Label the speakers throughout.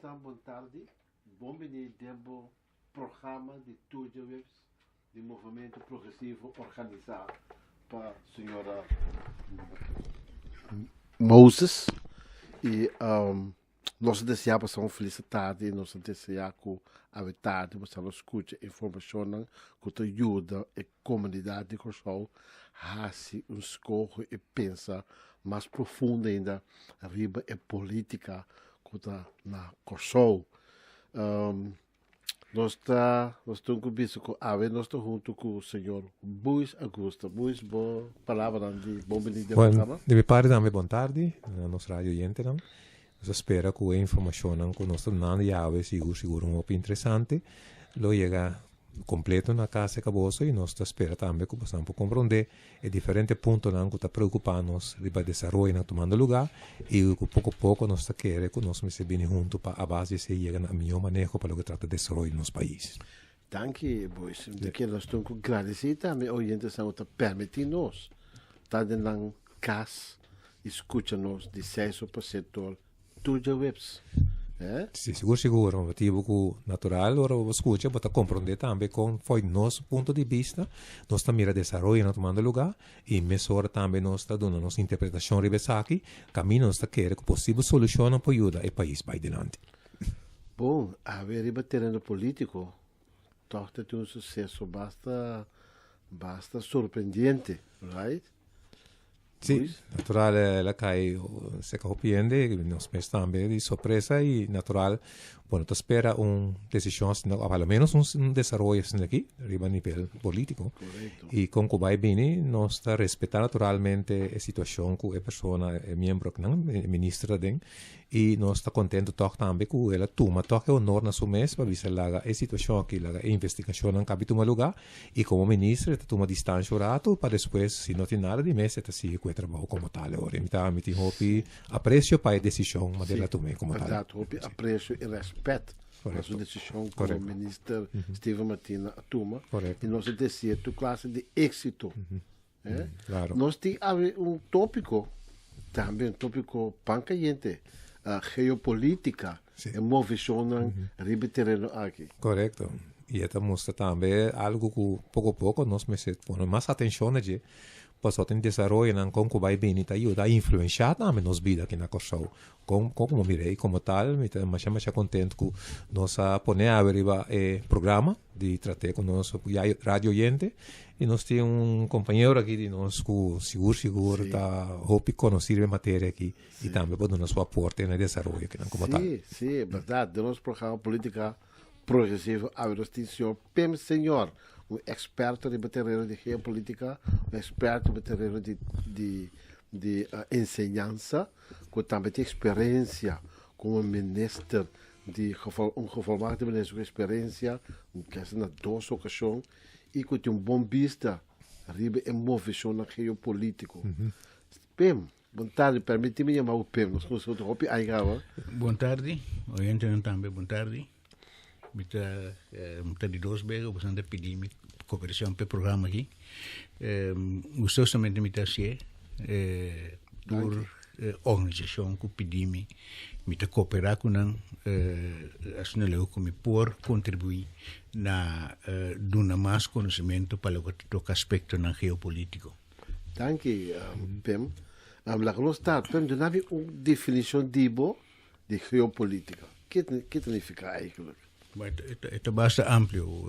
Speaker 1: está? Boa tarde. Bom dia, tempo programa de Tuja Webs, de movimento progressivo organizado para a senhora Moses. E nós desejamos uma feliz tarde, nós desejamos que a tarde você escute informação que ajuda a comunidade que show a se escorre e pensa mais profundo ainda arriba a política que está na show. Nós estamos com nós estamos junto com o senhor Buis Augusto. Buis, boa palavra de bom dia.
Speaker 2: Bueno, de minha parte também boa tarde, na nossa rádio gente não. Nós espera que a informação que nós estamos dando já é seguro um pouco interessante. Lo chega completo na casa caboso e nós espera também que possamos compreender e diferentes pontos que está preocupando-nos para o desenvolvimento tomando lugar e pouco a pouco nós queremos que nós se bem junto para a base se chega a melhor manejo para o que trata de desenvolvimento nos países.
Speaker 1: Danke, Bois. Porque nós estamos agradecidos também ao orientação que permite-nos estar na casa, escuta-nos de 6% Tuja Webs.
Speaker 2: Sim, seguro. O motivo natural, ora o escuta, para compreender também com foi nosso ponto de vista, nós também a desenvolver tomando lugar e mesora também nós está dando nossa interpretação ribesaki, caminho nós está querendo que possível solução para ajudar o país para adiante.
Speaker 1: Bom, haver terreno político, torta ter um sucesso basta surpreendente, right?
Speaker 2: Sim, natural ela cai se compreende, nós também de surpresa e natural, bueno, tu espera decisão, pelo menos desenvolvimento aqui, arriba a nível político.
Speaker 1: Correcto.
Speaker 2: E com que vai bem, nós está respeitando naturalmente a situação que a pessoa é membro, ministra den, e nós está contente também que ela toma toque honor na sua mesa para ver a situação aqui, a investigação não cabe tomar lugar, e como ministra, ela toma distância rato, para depois, se não tem nada de mesa, ela sigue com o trabalho como tal. Agora, então, me tem aprecio para a decisão, mas ela toma como tal.
Speaker 1: Exato, aprecio e respeito a sua decisão como ministro Steven Martina toma. E nós desejamos classe de êxito.
Speaker 2: Claro.
Speaker 1: Nós temos tópico, também um tópico pancayente, a geopolítica, e movição ribe terreno aqui.
Speaker 2: Correto. E esta mostra também algo que pouco a pouco nós põe mais atenção de passou tem desenvolvimento com que vai bem e ajuda a influenciar também nos vidas aqui na Corsou. Como mirei, como tal, mas mais contente que nós põe a arriba programa de tratar com nosso rádio gente e nós temos companheiro aqui de nós que seguro está hope conhecer a matéria aqui e também pode dar sua aporte no desenvolvimento aqui como tal.
Speaker 1: Sim, é verdade. De nosso programa política progressivo, a senhor Pem Senhor, um experto de terreno de geopolítica, um experto de terreno de ensinança, que também tem experiência como ministro de reformado ministro com experiência, que é na duas ocasiões, e que tem bom vista, arriba em movição na geopolítico. Pem, boa tarde, permite-me chamar o Pem, nós somos outro hopi aí agora.
Speaker 3: Boa tarde, oriente também, boa tarde. Mita de dois begas, bastante pedir cooperação para o programa aqui. Gostou também de me trazer por organização que pedimos mita cooperar com a senhora como por contribuir na dando mais conhecimento para o que toca aspecto na geopolítico.
Speaker 1: Danke, Pem. La nostra Pem não havia uma definição de geopolítica. O que significa eigenlijk?
Speaker 3: É bastante amplo.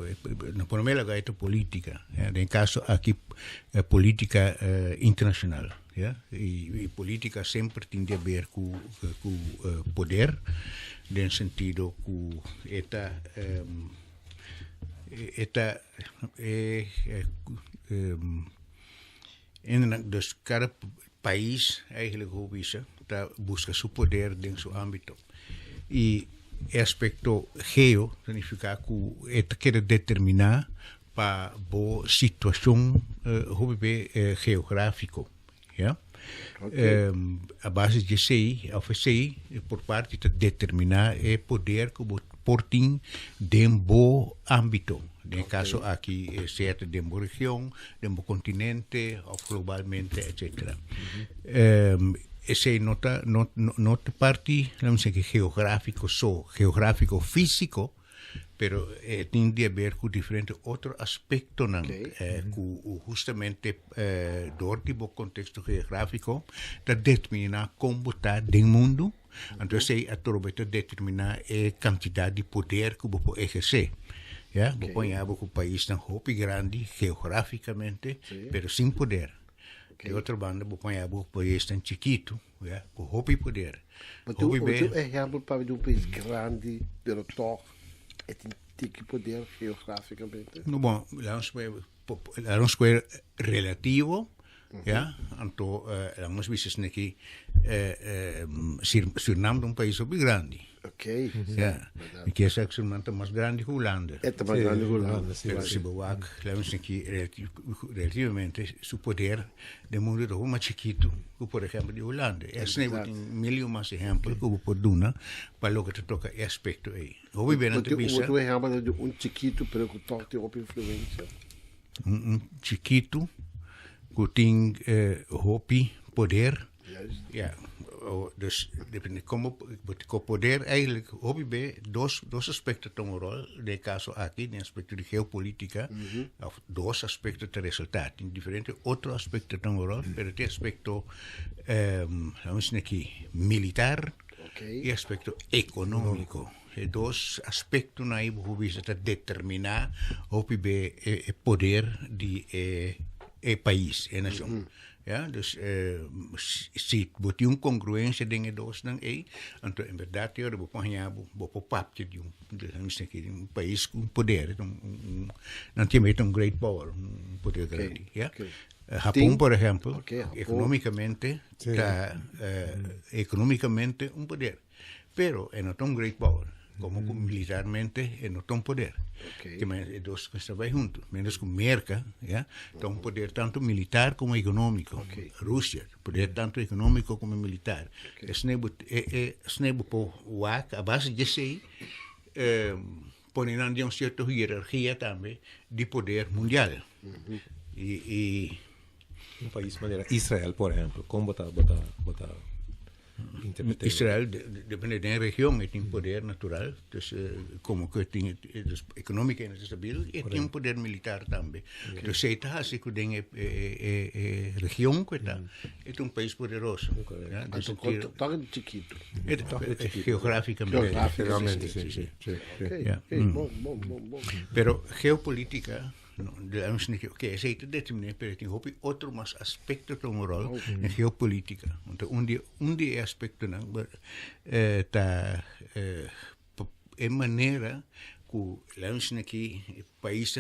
Speaker 3: Na primeira lugar, é política. Em caso aqui, é política internacional. E política sempre tem a ver com poder, no sentido que cada país eigenlijk busca seu poder dentro do seu âmbito. E aspecto geo significa que quer determinar para a situação geográfica. A base de CI, por parte de determinar o poder que portem de um bom âmbito. No caso aqui, certo, de uma região, de um continente, ou globalmente, etc. ese nota parte, vamos dizer, geográfico físico, pero tiene a ver con diferente otro aspecto, justamente door die contexto geográfico, dat determina como está dentro do mundo, entonces a todo determinar a cantidad de poder que você exercer. Ja, okay. Ponhamos que o país é muito grande geograficamente, pero sem poder. De outra banda, ponhamos que o país é chiquito, ja, com muito poder.
Speaker 1: Mas tu exemplo para um país grande, pero toch tem que poder geograficamente?
Speaker 3: No, bom, vamos ver relativo, ja, então, vamos ver se aqui Suriname é um país muito grande.
Speaker 1: Ok.
Speaker 3: Ja, porque essa é mais grande que a Holanda.
Speaker 1: É mais grande que a Holanda.
Speaker 3: Se bewaak, vamos aqui relativamente o poder do mundo é mais chiquito que, por exemplo, de Holanda. Esse é um milhão mais exemplos que você pode dar para o que toca esse aspecto aí.
Speaker 1: Outro exemplo de chiquito, pero que tem uma influência.
Speaker 3: Chiquito que tem poder. Ja. Dus depende como o poder eigenlijk hobby dois aspectos tomam rol de caso aqui no aspecto de geopolítica dois aspectos de resultado em diferente outro aspecto tomam rol pero tem aspecto vamos dizer aqui militar e aspecto econômico e dois aspectos aí hobby está determinar hobby o poder de país e nação. Ja, dus se botar congruência dentro dos dan então em verdade eu vou apanhar vou papel de um país com poder não tem mais great power poder grande, ja. Japão, por exemplo, economicamente está economicamente poder, pero não tem great power. Como militarmente não tem poder. Que mais dois coisas vai junto. Menos com merca, já, tem poder tanto militar como econômico. Rússia, poder tanto econômico como militar. Snebo po WAC, a base de sei, ponendo uma certa hierarquia também de poder mundial. E
Speaker 2: país maneira Israel, por exemplo, como botar
Speaker 3: Israel depende da região, tem poder natural, dus, como que tem economicamente estável e tem poder militar também. Então, se está assim que tem região que está, é país poderoso.
Speaker 1: Então, chiquito.
Speaker 3: Geograficamente.
Speaker 1: Sim. Bom.
Speaker 3: Pero geopolítica que aceita determinar, pero tem outro mais aspecto de rol em geopolítica. Então, onde é aspecto é maneira que aqui o país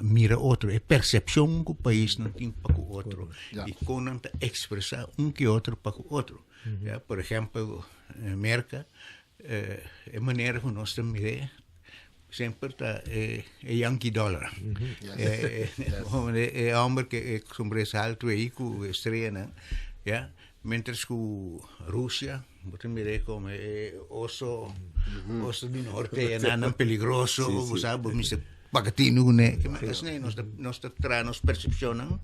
Speaker 3: mira outro, é percepção que o país não tem para o outro e como expressar que outro para o outro. Por exemplo, América é maneira que nós temos sempre está Yankee dólar. É homem que é sobressalto aí com estrela, já. Mientras que Rússia, você mira como osso do norte, é nada peligroso, sabe, mas pagatino, né? Mas nem nós traz percepção,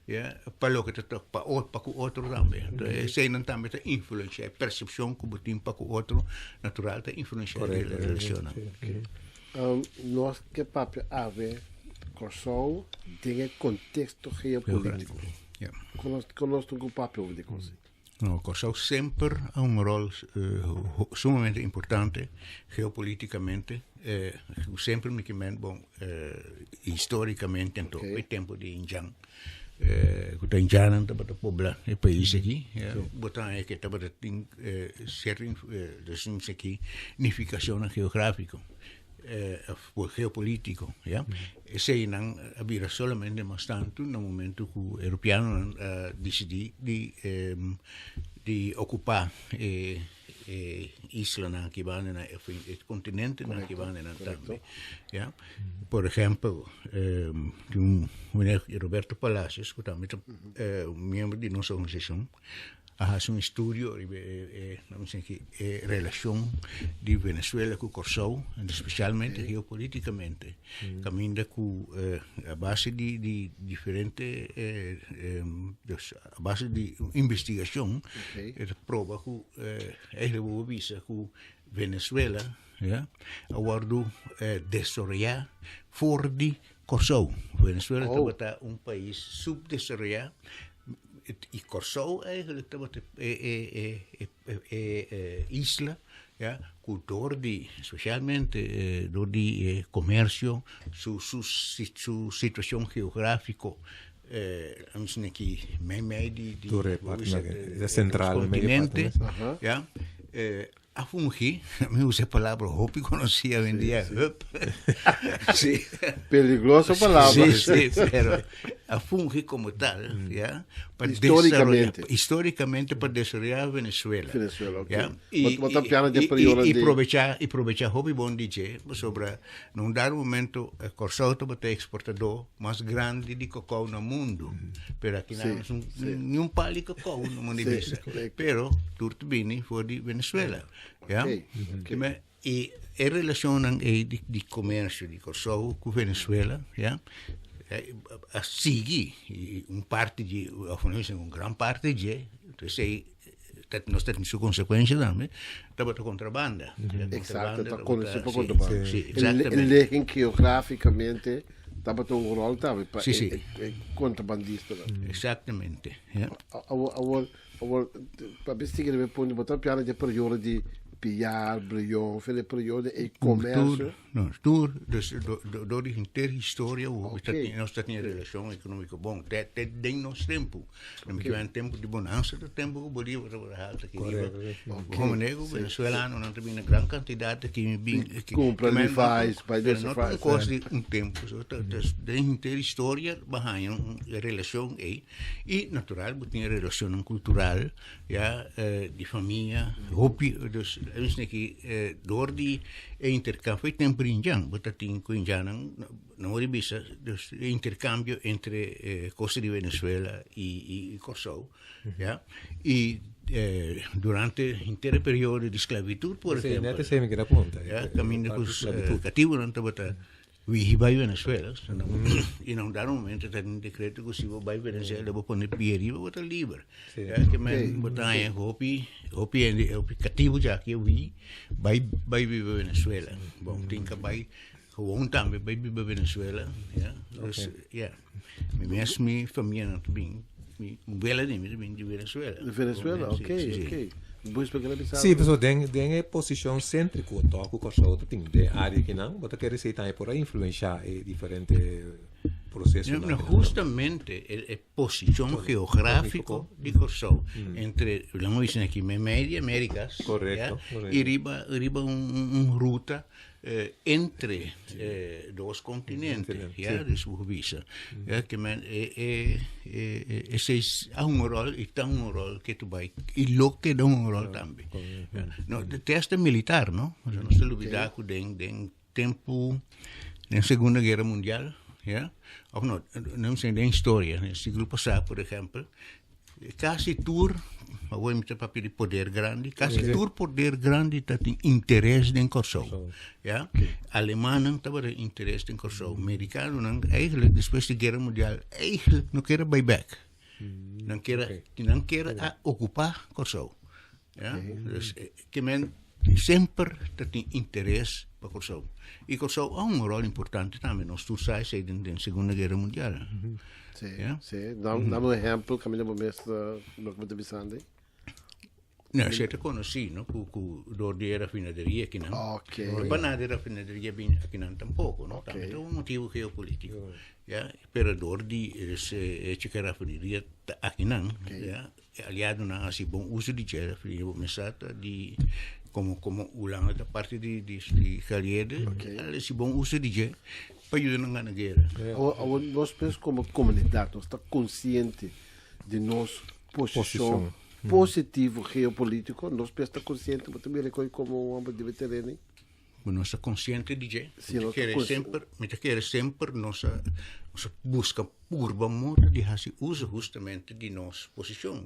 Speaker 3: ja, para o que para o outro também. Sei não também tem influência, percepção que o tem para o outro natural tem influência na relação.
Speaker 1: Nós que papel ave corso tem contexto geopolítico. Conosco com papel de coisa.
Speaker 3: No, Corso sempre ha un rol sumamente importante geopoliticamente, sempre me bom, historicamente, então, o tempo de Injan. Que tem já não para poblar o país aqui, botar é que está para ter certa significação geográfica, geopolítico, ja. Esse não havia solamente bastante no momento que o europeu decidiu de ocupar isla na que van o continente na que van também, ja. Por exemplo, Roberto Palacios, que também é membro de nossa organização, hace un estudio relación de Venezuela con Kosovo, especialmente geopolíticamente. Camina con a base de diferentes a base de investigación, prueba que visa que Venezuela aguardo desarrollar for de Kosovo. Venezuela está un país subdesarrollado. E Kosovo eigenlijk isla, cultor de, especialmente door die comércio, su situação geográfica, misschien aqui meio
Speaker 2: de central,
Speaker 3: continente, a fungir, me usa a palavra hopi, conhecia vendia hub.
Speaker 1: Sí. Peligrosa palavra.
Speaker 3: Sí, pero a fungir como tal, para históricamente para desarrollar Venezuela.
Speaker 1: Okay.
Speaker 3: E aproveitar hobby bom DJ sobre num dado momento Kosovo é o exportador mais grande de cacau no mundo. Pero aqui não nenhum pali de cacau no mundo vista. Pero tudo bem foi de Venezuela. E a relação de comércio de Kosovo com Venezuela, a seguir parte de uma grande parte de nós temos sua consequência também, estava a contrabanda.
Speaker 1: Exato, está conhecido por contrabanda. Ele geograficamente estava a um rol também para contrabandista.
Speaker 3: Exatamente.
Speaker 1: Para investigar o ponto, botar piano de período de pilhar, brilhão, fazer período de comércio.
Speaker 3: Não, tudo, door die interhistoria, nós temos relação econômica bom, até em nosso tempo. Nós tivemos tempo de bonança, do tempo que o Bolívar estava alto aqui. Como nego, venezuelano, não tem uma grande quantidade que
Speaker 1: compra e faz,
Speaker 3: vai descer faz. Não costa de tempo, de interhistoria, bahia, a relação aí, e natural, tinha relação cultural, de família, hobby, dus que door die intercambio, foi tempo em Jan, botar em Quinjan, não é bisa, dus intercambio entre Costa de Venezuela e Kosovo, e durante o inteiro período de esclavitud, por exemplo, caminho com os cativos, não estava we bij Venezuela, e não dá momento tem um decreto que se vai Venezuela vou pôr pieri vou botar livre, que me botar em hopi cativo já que eu vi vai viver Venezuela, bom tem que vai gewoon também vai viver Venezuela, minha família não tem bela de Venezuela.
Speaker 1: De Venezuela, ok.
Speaker 2: Sì, perché den posizione centrica tocco cosa tem de área que não, bota querer ser também por influenciar diferentes processos.
Speaker 3: Justamente a posição geográfica de Kosovo entre, vamos dizer aqui, média Américas,
Speaker 2: correto,
Speaker 3: e riba ruta entre dois continentes, de sua vista, que esse é rol e tem rol que tu vai e lo que dá rol também. No, testa militar, não? Não se olvidar que den tempo na Segunda Guerra Mundial, ou não sei da história, no século passado, por exemplo, quase tudo agora me tem papel de poder grande, quase todo poder grande tem interesse em Kosovo. Alemão estava interesse em Kosovo, americano eigenlijk depois da Guerra Mundial eigenlijk não quer buyback, não quer ocupar Kosovo. Que men sempre tem interesse para Kosovo. E Kosovo há rol importante também, nós tu sabes na Segunda Guerra Mundial.
Speaker 1: Sim. Dá um exemplo, Camila Bomesta, no que você sabe.
Speaker 3: Não, você te conheci, não? Door de rafinaderia aqui não.
Speaker 1: Ok.
Speaker 3: Para nada de rafinaderia aqui não tampouco, não? Também é motivo geopolítico. Pero door de essa rafinaderia aqui não, aliado na assim bom uso de rafinaderia bomesta de como ulang da parte de Caliede, esse bom uso de para ajudar na guerra.
Speaker 1: Nós pensamos como comunidade, nós estamos conscientes de nossa posição positivo geopolítico, nós estamos conscientes, mas também reconhecemos como um homem de veterano.
Speaker 3: Nós estamos conscientes de que quer sempre nossa busca por modo de fazer uso justamente de nossa posição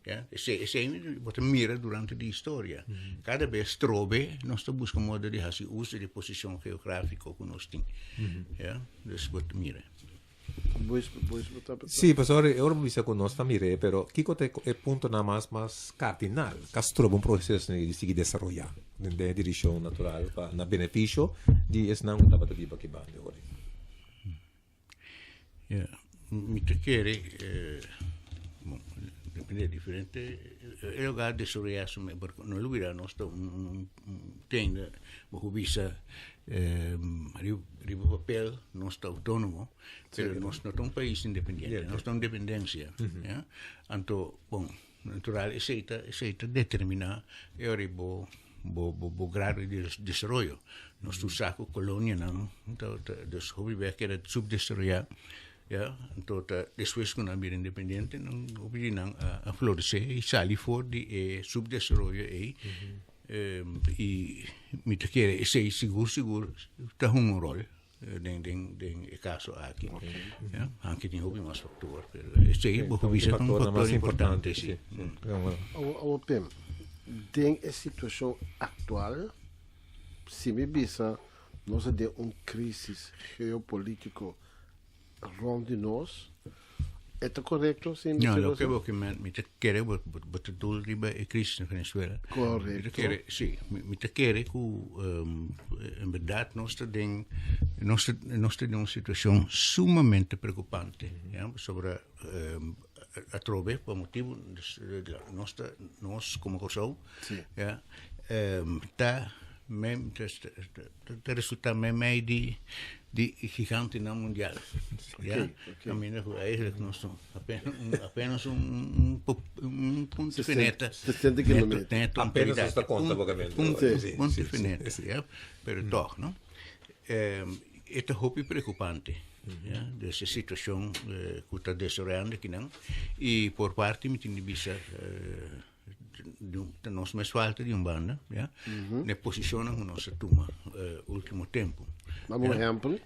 Speaker 3: Ja? Esse wat mira durante a história. Cada vez trobe, nós buscamos modo de fazer uso de posição geográfica que nós temos. Ja? Dus wat mira.
Speaker 2: Sì, professore, ora mi sa con nostra mire, però chi è il punto más cardinal, che trova un processo di si desarrollar in direzione naturale, a beneficio di esnang utaba di baki bande ora.
Speaker 3: Ja, mi te chiede, dipende differente, eu ga desarrollar su me, perché non lui era nostro tende, ma visa riba papel nostro autonomo, pero nostro un país independiente, nostra independencia, ja? Anto, bon, natural, aceita determinar eu ribo bo grado de desarrollo. Nostro saco colonia não, então, dus hobby que era subdesarrollar. Ja, então depois quando a vida independente não houve não a florescer e sair fora de subdesenvolvimento e me te quer esse seguro tá um rol den caso aqui, ja, anche tem houve mais fator, esse aí vou dizer um fator importante sim.
Speaker 1: O Pem, tem a situação atual, se me bisa, nós temos uma crise geopolítica rond de nós. É correto? Sim,
Speaker 3: não, eu que me te quer botar tudo riba a crise na Venezuela.
Speaker 1: Correto.
Speaker 3: Sim, me te quer que em verdade nós temos uma situação sumamente preocupante, sobre a trove por motivo nós como Kosovo, tá resulta meio de gigante na mundial. Caminha eigenlijk nós somos apenas ponto de feneta.
Speaker 1: 60 quilômetros.
Speaker 2: Apenas esta conta pagamento.
Speaker 3: Ponto de feneta, pero toch, não? É muito preocupante. Dessa situação que está desarrollando aqui, não? E por parte me tem bisa nós mais falta de banda, na posição que nós toma último tempo.
Speaker 1: Vamos exemplo.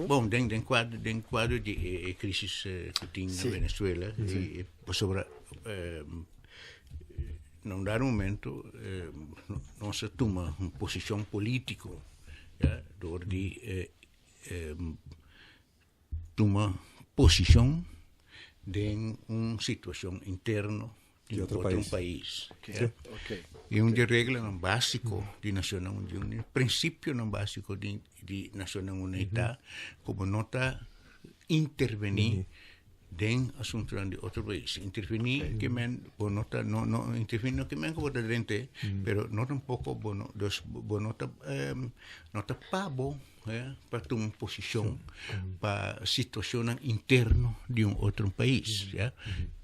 Speaker 3: Bom, den quadro de crise que tem na Venezuela e sobre não dar momento nós toma uma posição política, dor de toma posição de uma situação interna de outro país. E uma regra básica de Nações Unidas, princípio básico de Nações Unidas, como nota intervenir em assuntos de outro país. Intervenir que men bonota não intervenir que men como da gente, pero nota pouco bonota pabo para tomar posição para a situação interna de outro país,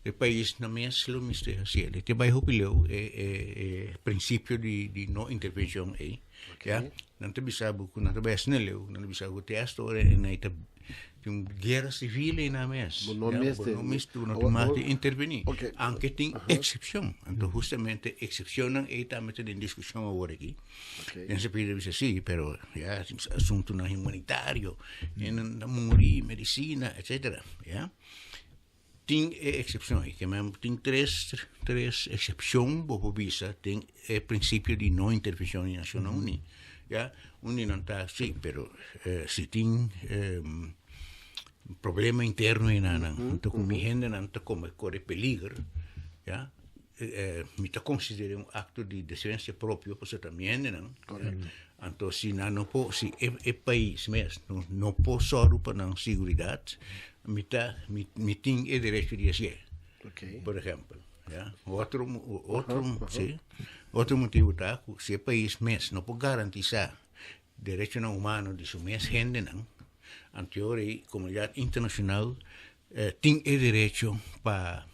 Speaker 3: o país não é só mistério, ele tem vai opileu princípio de não intervenção aí, não te bisabu que não te besneleu, não te bisabu te história na ita guerra civil na mes, não tomate intervenir, anche tem exceção, então justamente exceção é também em discussão agora aqui, não se pode dizer sim, pero assunto na humanitário, na morir medicina, etc. Tem exceções, que mesmo tem três exceções, por visa tem o princípio de não intervenção em Nações Unidas, não está assim, pero se tem problema interno em nada, então como gente não está como corre peligro, me está considerando acto de defesa própria, você também não, então se não pode, se é país mesmo, não pode só para a segurança, me tem o direito de agir, por exemplo, outro motivo tá, se é país mesmo, não pode garantizar direito humano de sua mesma gente não. Anterior a comunidade internacional tem o direito para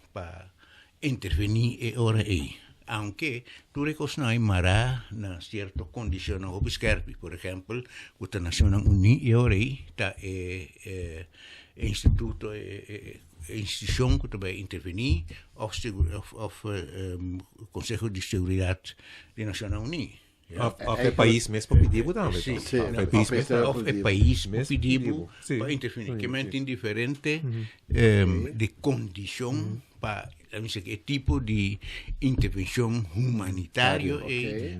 Speaker 3: intervenir e ora aí. Aunque tu reconhece mará na certa condição ou esquerpe, por exemplo, a Nações Unidas e ora aí está instituto instituição que vai intervenir ou Conselho de Seguridade das Nações Unidas.
Speaker 2: É país mesmo pedido também.
Speaker 3: É país mesmo pedido para intervenir. Que tem diferente de condição para el tipo de intervención humanitaria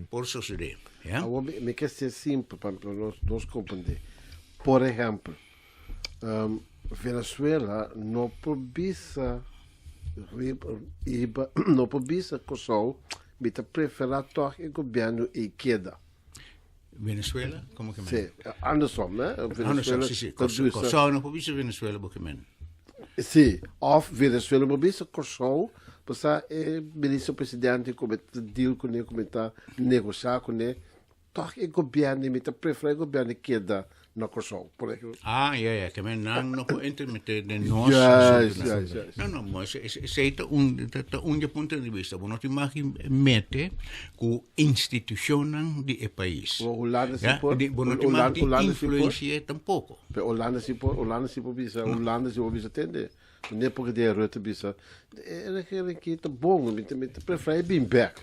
Speaker 3: por suceder. ¿Ya?
Speaker 1: Agora, me quer ser simples para nós compreender. Por exemplo, Venezuela não precisa não precisa que só mita preferar o governo e queda.
Speaker 3: Venezuela, como que
Speaker 1: Sim, andersom, né?
Speaker 3: Andersom, sim. Só não precisa Venezuela, porque
Speaker 1: sim, of Venezuela precisa que só passar ministro-presidente como deal com ele, como negociar com ele. Toch o governo mita preferir o governo queda na Kosovo, por exemplo.
Speaker 3: Que men não intermeter de nós. Não, mas esse é um ponto de vista. Não te mete com instituição de país.
Speaker 1: Holanda se
Speaker 3: por, não te mete influência tampouco.
Speaker 1: Holanda se por bisa, Holanda se por bisa tende. Não é porque de Rutte bisa. É que tá bom, mita preferir bem back.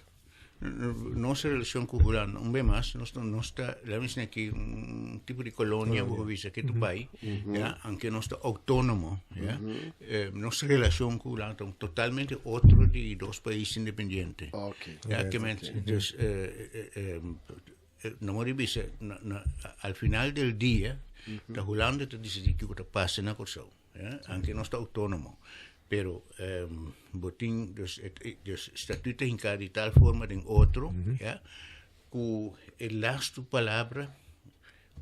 Speaker 3: Nossa relação com o Holanda, bem mais, nós temos aqui tipo de colônia, que é do país, aunque nós estamos autônomos, nossa relação com o Holanda é totalmente outra de dois países independentes. Não me diz, ao final do dia, a Holanda decide que o que passa na Kosovo, aunque nós estamos autônomos. Pero botín dos estatutos en cada de tal forma de otro, ya, que el lasto palabra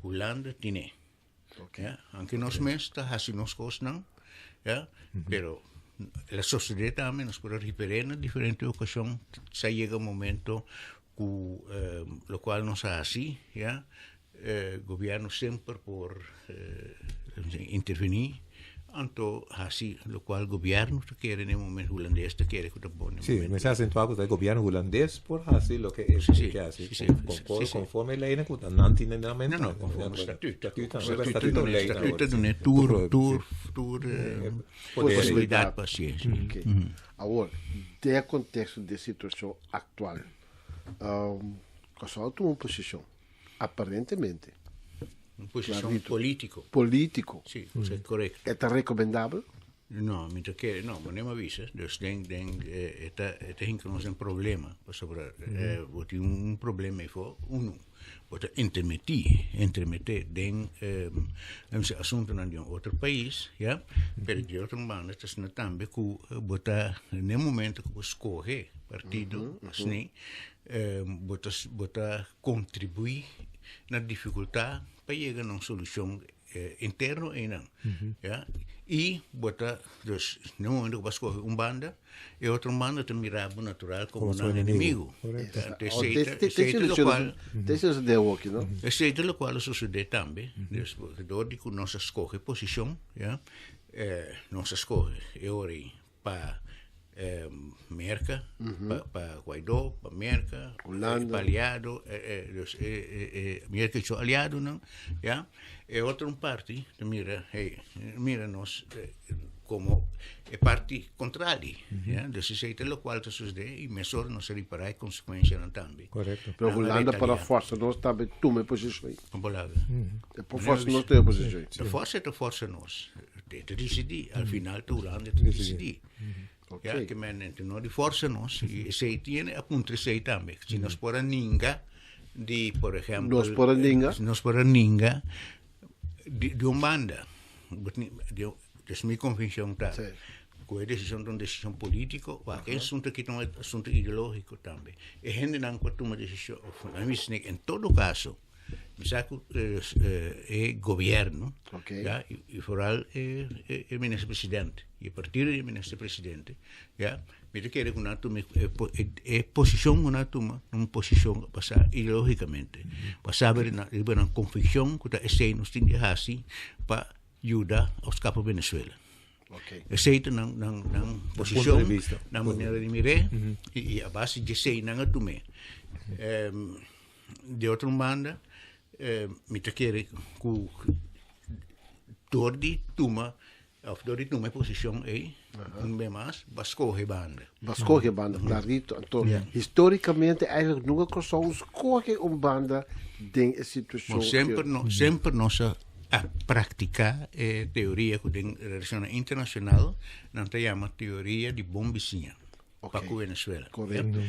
Speaker 3: Holanda tiene, ya, aunque nos mesta así nos costan, ya, pero la sociedad también nos puede referir en diferentes ocasiones, se llega un momento que lo cual nos hace así, ya, gobierno siempre por intervenir. Anto assim, o qual o governo quer no momento holandês quer que o bom.
Speaker 2: Sim, mas acentuado o governo holandês por assim o que é que assim, conforme lei na conta não tem nada
Speaker 3: não conforme estatuto possibilidade paciência.
Speaker 1: Agora, no contexto da situação atual, Kosovo tem uma posição aparentemente
Speaker 3: posição
Speaker 1: político.
Speaker 3: Sim, é correto.
Speaker 1: É recomendável?
Speaker 3: Não, mas não avisa. Dus denk que nós temos problema sobre um problema for pode intermeter den assunto na de outro país, ja, pero de outra maneira está também que botar no momento que escolhe partido assim, botar contribuir na dificuldade para chegar a uma solução interna e não, ja, e botar dus no momento que vai escolher banda e outra banda te mirar natural como um inimigo. Esse é o qual sucede também, desde que nós escolhe posição, ja, nós escolhe para Merca, para Guaidó, para Merca, para aliado, Merca é aliado, não, já, e outra parte, mira nós como parte contrária, desse jeito o qual sucede e melhor não se reparar a consequência também.
Speaker 2: Correto.
Speaker 1: Para a Holanda, para a força, nós também toma posições. Por força, nós temos posições.
Speaker 3: A força nós, decidir, al final, a Holanda decidir. Okay. Que não de força nós e se tiene apunte se também se nós por ninga de por exemplo nós por ninga de banda de minha convicção tá com a decisão política ou é assunto que não é assunto ideológico também e gente não toma decisão em todo caso saco governo ja, e foral o ministro-presidente e a partir do ministro-presidente ja, me quer que uma toma posição uma toma uma posição passar ideologicamente passar na convicção que está nos tem de assim para ajudar aos capos Venezuela. Aceita na posição na maneira de mirar e a base de sei na tome de outra banda me quer que Dordi toma posição aí bem mais bascorre banda
Speaker 1: clarito então historicamente eigenlijk nunca Kosovo escolhe banda de situação
Speaker 3: sempre nossa a praticar teoria de relação internacional não te chama teoria de bom vizinho. para o Venezuela.
Speaker 1: Correto.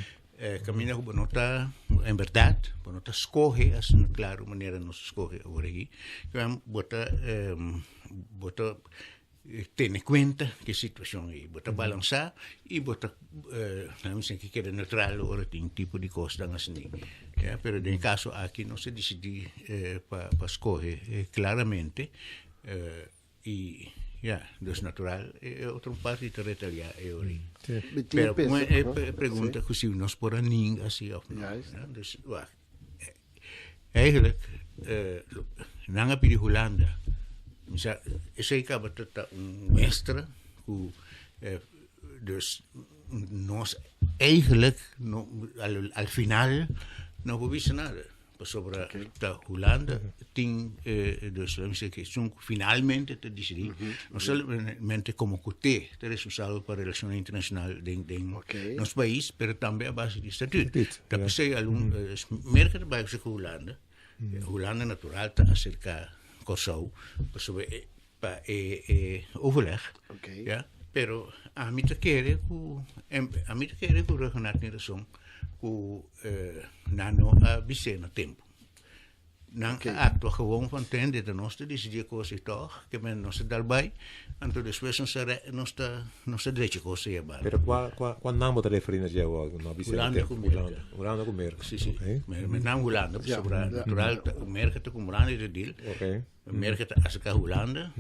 Speaker 3: Caminha que nota, em verdade, nota escorre, assim, claro, maneira não se escorre agora aqui, bota ter em conta que a situação é, bota balançar e bota, não sei que quer neutral, ou tem tipo de coisa assim. Mas em caso aqui não se decide para escorrer claramente e dos natural é outra parte de retaliar é ori. Pero pergunta que se nós por aning assim of dus eigenlijk na nga pidi Holanda misa esse acaba tota mestre que dus nós eigenlijk no, al final não vou nada sobre a Holanda tem dus vamos dizer que são finalmente te decidir não somente como CUTE te responsável para a relação internacional de nosso país, mas também a base de estatuto. Então se algum mercado vai ser Holanda, Holanda natural está acerca Kosovo sobre para overleg, ja, pero a mim te querer que reconhecer a relação nano a vicena tempo. Não ato gewoon van ten dit de noste decidir coisa toch que men nos dal bai anto depois nos direito coisa é bar.
Speaker 2: Pero qual nome te referindo já na vicena Holanda com Merca.
Speaker 3: Sim. Mas não Holanda, sobre natural o Merca te com Holanda de deal. Merca te as ka Holanda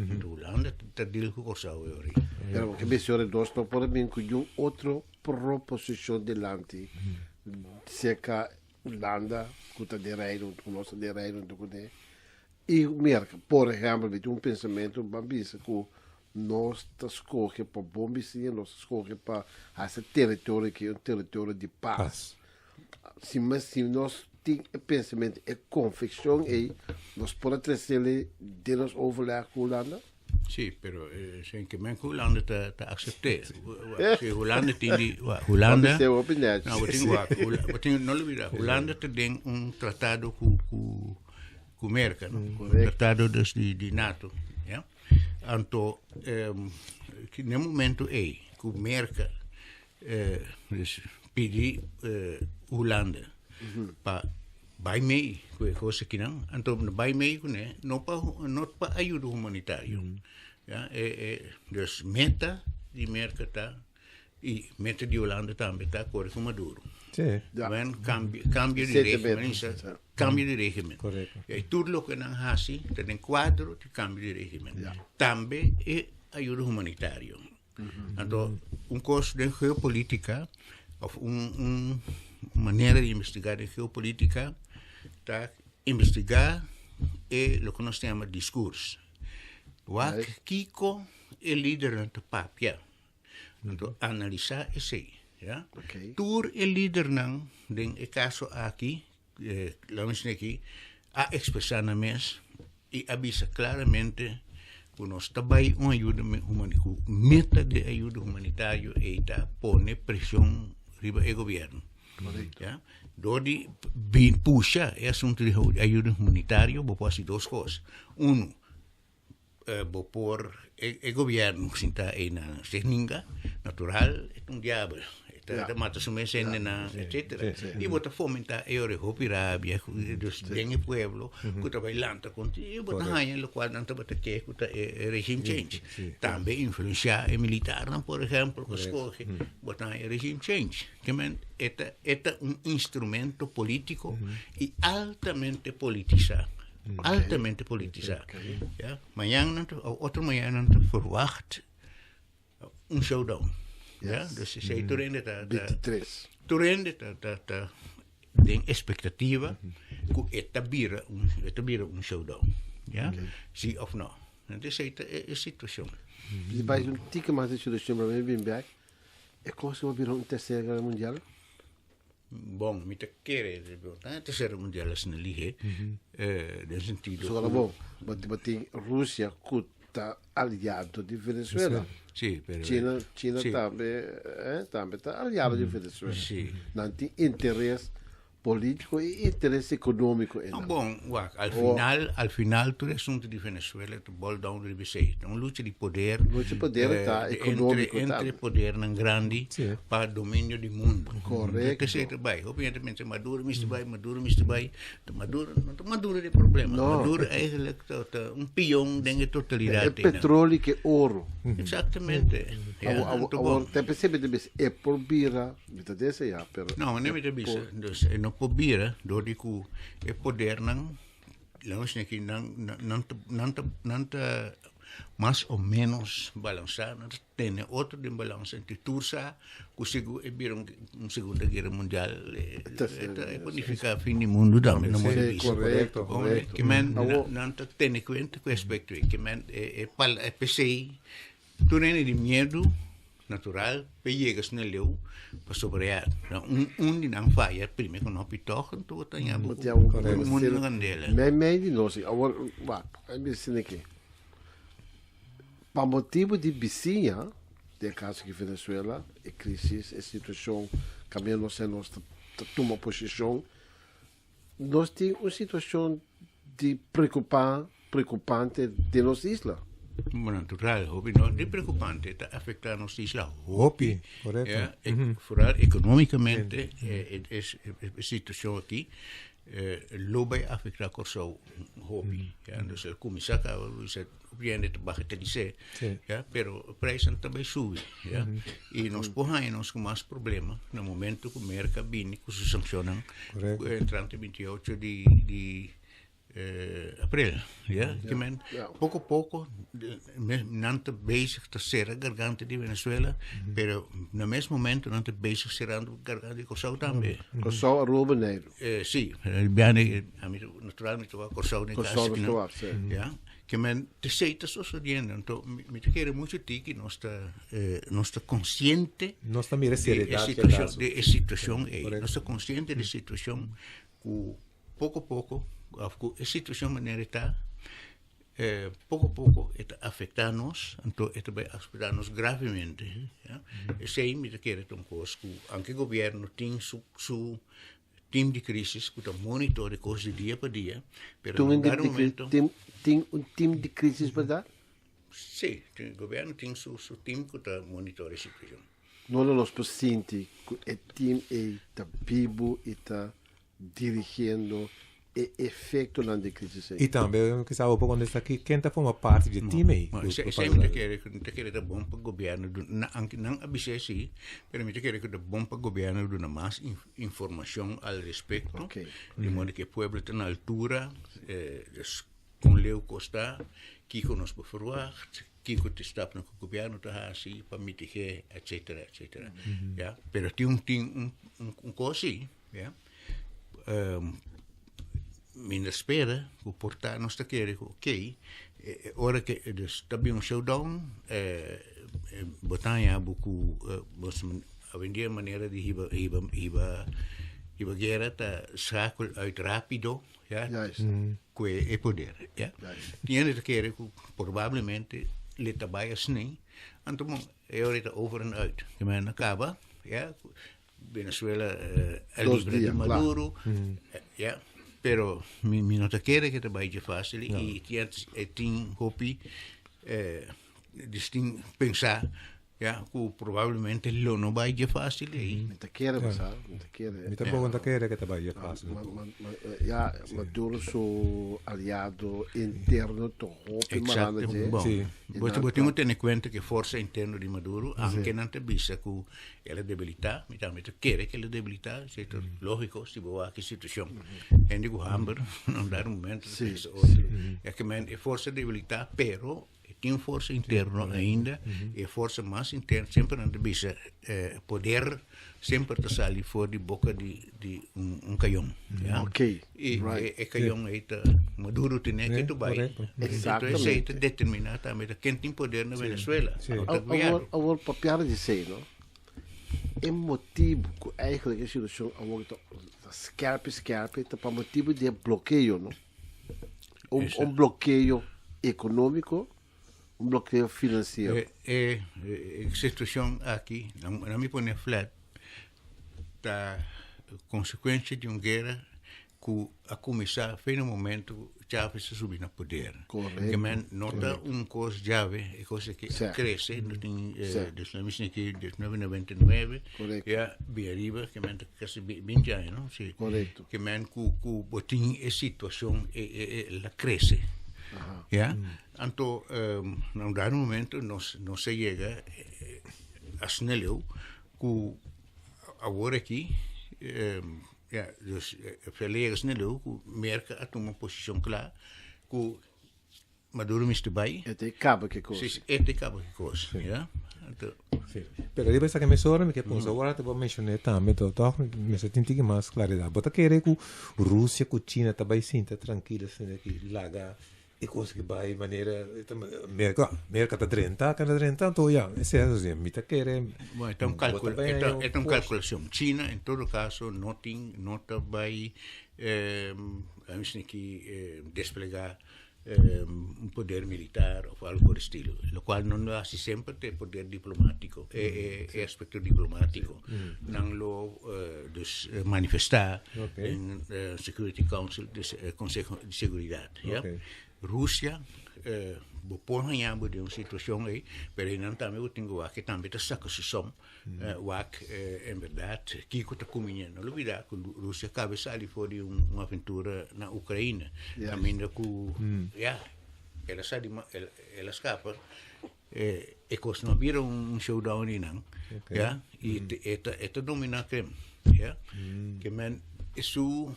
Speaker 3: te deal com Kosovo ori.
Speaker 1: Pero que senhor dos para por mim com outra proposição delante. Cerca Holanda, que de reino, que nós de reino, e merca, por exemplo, pensamento, bambisa, que nós escolhe para bombicinha, nós escolhe para esse território que é um território de paz. Mas se nós temos pensamento e confecção, nós podemos trazer de nós overleg com Holanda?
Speaker 3: Sim, pero sem que men Holanda te accepte. Se Holanda tem Holanda. Não, não olvida. Holanda tem tratado com Merca, tratado de NATO, ja. Anto que no momento que Merca pedi Holanda para vai meio coisa que não, então vai meio né, não para ajuda humanitária, dus meta de Merca tá e meta de Holanda também tá cor com Maduro, mas cambio de régimen, cambio de régimen, e tudo o que não assim tem quadro de cambio de régimen, também é ajuda humanitária, então coisa de geopolítica of maneira de investigar em geopolítica tá investigar o que nós chamamos de discurso. Kiko é líder do papel. Então, analisar esse. Tur é líder não, no caso aqui, vamos aqui, a expressar na mesa e avisa claramente que nós também uma ajuda humanitária. Meta de ajuda humanitária é pôr pressão sobre o governo. Dodi puxa é assunto de ajuda humanitária, vou fazer duas coisas. Vou pôr o governo que está aí na técnica natural, é diabo. Mata sua cena, etc. E vou fomentar a Europa, bem o povo, que está bailando contigo, e vou ganhar o qual não está que é regime change. Também influenciar o militar, por exemplo, que escolhe, botar regime change. Que é instrumento político e altamente politizado. Altamente politizado. Outro manhã não verwacht showdown. Dus zij toerende tem expectativa que etabira showdown. Sim ou não? Essa é a situação.
Speaker 1: E vai um tique mais de situação para mim bem bem. É como se virar uma terceira guerra mundial?
Speaker 3: Bom, me te quer a terceira mundial é na liga, no sentido.
Speaker 1: Só bom, tem Rússia que está aliado de Venezuela.
Speaker 3: Sim, pero
Speaker 1: China também está aliado de Venezuela. Não tem interesse político e interesse econômico.
Speaker 3: Bom, al final todo assunto de Venezuela é boil down to the uma luta de poder,
Speaker 1: econômico,
Speaker 3: entre poder não grande para domínio do mundo.
Speaker 1: Correto.
Speaker 3: Obviamente Maduro vai, Maduro de problema. Maduro é peão da totalidade.
Speaker 1: É petróleo que é ouro.
Speaker 3: Exatamente.
Speaker 1: Tem percebido é por bira,
Speaker 3: não é muito é não pobira, do que é poder não mais ou menos balançar, não tem outro de balança entre Tursa, que é segunda guerra mundial, é bonificar fim do mundo também, não é isso.
Speaker 1: Correto.
Speaker 3: Que não tem conta com aspecto que é PCI, tu nem de medo natural, pegas na leu para sobrear. De não falha, primeiro que não pitoca, tu tem a mundo grandela.
Speaker 1: Mas de nós, agora, me ensina aqui. Para motivo de vizinha, de caso que Venezuela, é crise, é situação, caminhando sem nós tomar posição, nós temos uma situação de preocupante de nossa isla.
Speaker 3: Natural, não é preocupante, está afetando a nossa isla.
Speaker 2: Correto.
Speaker 3: Economicamente, a situação aqui, lo vai afetar a Corsão, então, se começar a obviamente bagatelizar, pero o preço também sube, e nós podemos com mais problema no momento que o mercado vem, que se sancionam, entrante 28 de abril, pouco a pouco não está bezig te ser a garganta de Venezuela, pero no mesmo momento não está bezig serando a garganta de Corsão também.
Speaker 1: Corsão a Rio Janeiro.
Speaker 3: Sim, naturalmente vai Corsão de
Speaker 1: Corsão
Speaker 3: que men te sei está sucedendo, então me te quero muito que nós está consciente
Speaker 2: nós está mira seriedade
Speaker 3: de situação aí, nós está consciente de situação que pouco a pouco a situação maneira está pouco a pouco está afetando-nos, então vai afetar-nos gravemente. E sei me te quero tão coisa que anche o governo tem su time de crise que está monitorando coisas de dia para dia, pero no momento
Speaker 1: tem time de crise, verdade?
Speaker 3: Sim, o governo tem seu time que está monitorando a situação.
Speaker 1: Não nós pacientes, o time está vivo e está dirigindo e efeito na crise.
Speaker 2: E também, que sabe, quando está aqui, quem está formando parte do time?
Speaker 3: Sempre quer é bom para o governo, não abisar sim, mas me quer é bom para o governo dar mais informação ao respeito, de modo que o povo está na altura, com Leo Costa, que nos por forward, que te está no governo está assim para mitigar, etc. Pero tem coisa, minha espera, o portar não está querendo, ok, hora que está bem showdown, botar buku, a vender maneira de riba guerra tá saco uit rápido, que é poder, tinha de querer provavelmente le trabalha assim, então é hora de over and out, que man acaba, Venezuela é livre de Maduro, pero mi não te quer que trabalhe fácil e que tem hopi distin pensar que provavelmente lo não vai ser fácil aí.
Speaker 1: Não te quer passar, não te quer.
Speaker 2: Me tampoco não quer que trabalhe fácil.
Speaker 1: Maduro seu aliado interno to hopi malana
Speaker 3: je. Você tem que ter em conta que a força interna de Maduro, anche não te bisa que ela debilita, me também te quer que ela debilita, é lógico, se boa que situação. É digo hamber, não dá momento de outro. É que a força debilita, pero tem força interna ainda, e a força mais interna sempre não bisa poder sempre te sair fora de boca de canhão. E o canhão aí tá Maduro tem que tu vai. Exatamente. Então determinar também quem tem poder na Venezuela.
Speaker 1: Agora para dizer, não? É motivo que eigenlijk a situação agora scarpe tá para motivo de bloqueio, não? Bloqueio econômico, bloqueio financeiro.
Speaker 3: A situação aqui, não me põe flat, tá consequência de uma guerra que a começar foi no momento Chávez subir no poder.
Speaker 1: Correto.
Speaker 3: Que man nota coisa chave, é coisa que
Speaker 1: Certo.
Speaker 3: cresce, não tem desde que 1999,
Speaker 1: Correto.
Speaker 3: já bem arriba, que man quase 20 anos, não sei.
Speaker 1: Correto.
Speaker 3: Que man que botin a situação ela cresce. Ja? Então, num dado momento, não se chega a snelheid que agora aqui, dus verleden snelheid, que merca a uma posição clara, que Maduro me vai.
Speaker 1: É tem cabo que coisa.
Speaker 3: Sim, é tem cabo que coisa, ja? Então,
Speaker 2: Pero aí pensa que me sobra, me que pensa agora te vou mencionar também, então me se tem que mais claridade. Bota querer que Rússia, que China também sinta tranquila, assim que larga e coisa que vai maneira, América tá 30, cada 30, então já, esse é assim, me tá querer.
Speaker 3: bom, então é uma calculação. China, em todo caso, não vai a gente que desplegar poder militar ou algo do estilo, o qual não há sempre tem poder diplomático, é aspecto diplomático, não lo manifestar em Security Council, Conselho de Seguridade. Rússia por ganhar de uma situação aí, mas não também tenho que também está saco se som, em verdade, que está combinando. Não olvidar que a Rússia acaba de sair fora de uma aventura na Ucrânia, também que ela sai, ela escapa, e coisa não vira showdown e não, e esta domina que man isso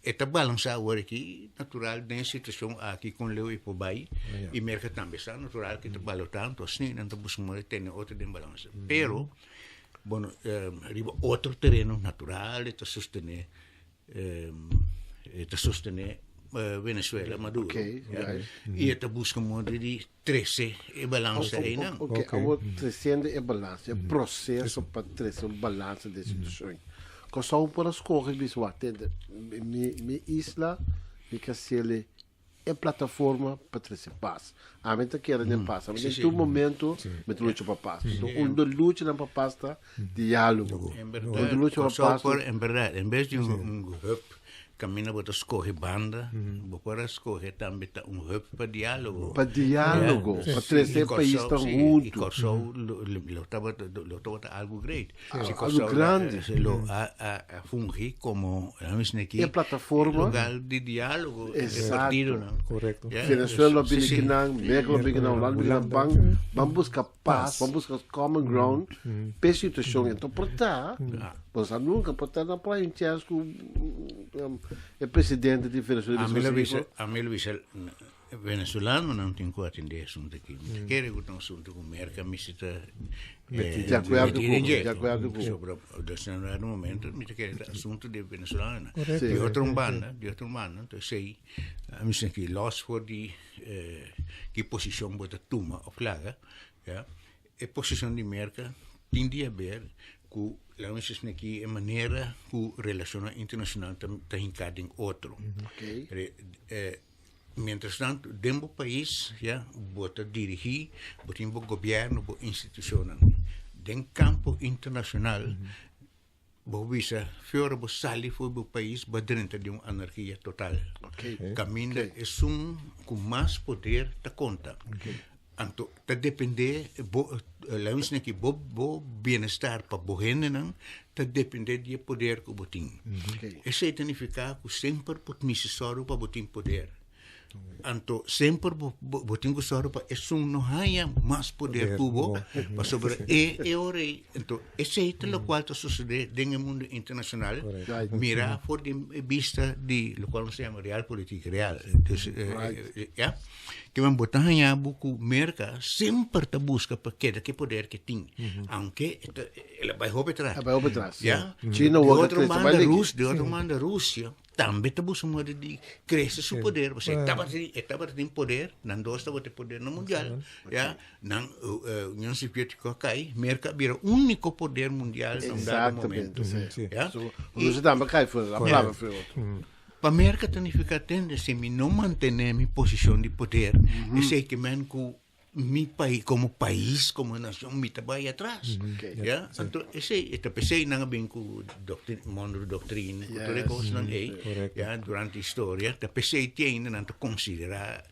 Speaker 3: está balançado agora aqui, natural, na situação aqui com Leo e Pobai, e merca também está natural que está balotando, assim, não está buscando ter outra desbalança. Pero, bueno, arriba outro terreno natural, está sostener Venezuela, Maduro.
Speaker 1: Okay, right.
Speaker 3: E está buscando modo de 13 e balança aí, não?
Speaker 1: Ok, agora trazendo a balança, o processo para trazer o balanço da situação. Que só por as coisas visuais, minha isla, me casele é plataforma para trazer paz. A mim tá querendo paz, mas em todo momento me luta para paz. Então, onde luta para paz está diálogo. Onde luta para paz.
Speaker 3: Em verdade, em vez de hub, caminha para escolher banda, para escolher também hub para diálogo.
Speaker 1: Para diálogo, para trazer país tão junto.
Speaker 3: E Kosovo, lo estava algo grande.
Speaker 1: Algo grande.
Speaker 3: A fungir como
Speaker 1: é plataforma.
Speaker 3: Lugar de diálogo.
Speaker 1: Exato.
Speaker 2: Correto.
Speaker 1: Venezuela, Biniquinang, México, Biniquinang, vamos buscar paz, vamos buscar common ground, para a situação. Então, portanto, você nunca pode estar na praia em Tias com o presidente de Venezuela.
Speaker 3: A mim, venezuelano não tem que atender assunto aqui. Quer que um assunto com merca, me cita
Speaker 1: de acordo com
Speaker 3: sobre o determinado momento, me quer assunto de venezuelana. De outra banda, então sei, a mim que loss for de que posição bota tuma ou flaga, é posição de merca tem de haver que lá nós aqui é maneira que a relação internacional está hincada em outro. Mientras tanto, dentro do país, bota dirigir, bota em governo, bota institucional. Dentro do campo internacional, bota fora do sair fora do país, bota dentro de uma anarquia total. Caminho é com mais poder da conta. Então, está depender, lá em que o bem-estar para o gente, está depender do poder que o tem. Isso significa que sempre pode necessário para o poder. Então, sempre o tem que ser para isso não há mais poder público para sobre o rei. Então, isso é o qual está sucedendo no mundo internacional. Mira por vista de o qual se chama realpolitik real. Que vamos botar a buco merca sempre está busca para que poder que tem, aunque ela vai atrás.
Speaker 1: China
Speaker 3: de outro lado da Rússia também está buscando de crescer seu poder. Você estava tendo poder, não estava tendo poder no mundial. Não, União Soviética cai, merca vira o único poder mundial no dado momento.
Speaker 1: Você também cai fora, a palavra foi outra.
Speaker 3: Para a América significa que se não manter minha posição de poder, eu sei que mi país, como país, como nación, mi trabajo atrás. Ya, entonces, esta pensei nang bem ku mundo doutrina, todas coisas nang ya, durante a história, esta pensei tiene nang considerar